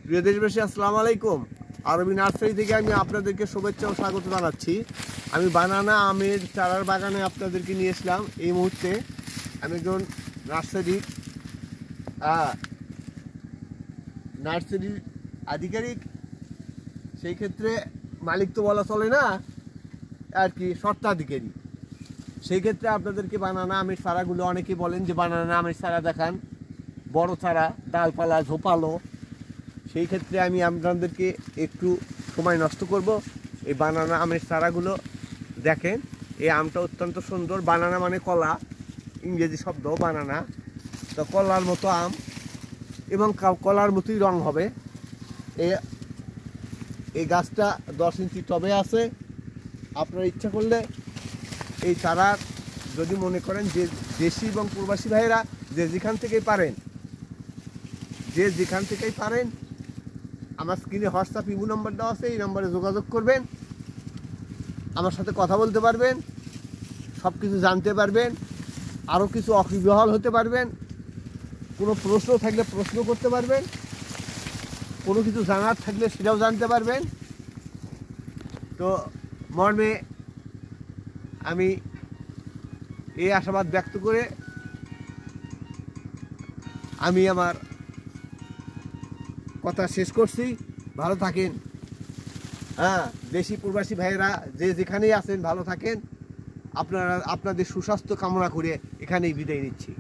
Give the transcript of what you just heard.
প্রিয় দেশবাসী, আসসালামু আলাইকুম। আরবি নার্সারি থেকে আমি আপনাদেরকে শুভেচ্ছা ও স্বাগত জানাচ্ছি। আমি বানানা আমের চারার বাগানে আপনাদেরকে নিয়ে এসলাম। এই মুহূর্তে আমি একজন নার্সারির আধিকারিক, সেই ক্ষেত্রে মালিক তো বলা চলে না আর কি, স্বত্বাধিকারী। সেই ক্ষেত্রে আপনাদেরকে বানানা আমের চারাগুলো, অনেকেই বলেন যে বানানা আমের চারা দেখান, বড় চারা, ডালপালা ঝোপালো। সেই ক্ষেত্রে আমি আপনাদেরকে একটু সময় নষ্ট করব। এই বানানা আমের চারাগুলো দেখেন। এই আমটা অত্যন্ত সুন্দর। বানানা মানে কলা, ইংরেজি শব্দ বানানা। তো কলার মতো আম এবং কলার মতোই রং হবে। এই গাছটা 10 ইঞ্চি টবে আছে। আপনারা ইচ্ছা করলে এই চারার, যদি মনে করেন যে দেশি এবং প্রবাসী ভাইয়েরা যে যেখান থেকেই পারেন, আমার স্ক্রিনে হোয়াটসঅ্যাপ ইমো নাম্বার দেওয়া আছে, এই নাম্বারে যোগাযোগ করবেন, আমার সাথে কথা বলতে পারবেন, সব কিছু জানতে পারবেন, আরও কিছু অকিবহাল হতে পারবেন। কোনো প্রশ্ন থাকলে প্রশ্ন করতে পারবেন, কোনো কিছু জানার থাকলে সেটাও জানতে পারবেন। তো মর্মে আমি এই আশাবাদ ব্যক্ত করে আমি আমার কথা শেষ করছি। ভালো থাকেন। দেশি প্রবাসী ভাইয়েরা যে যেখানেই আছেন ভালো থাকেন। আপনাদের সুস্বাস্থ্য কামনা করে এখানেই বিদায় নিচ্ছি।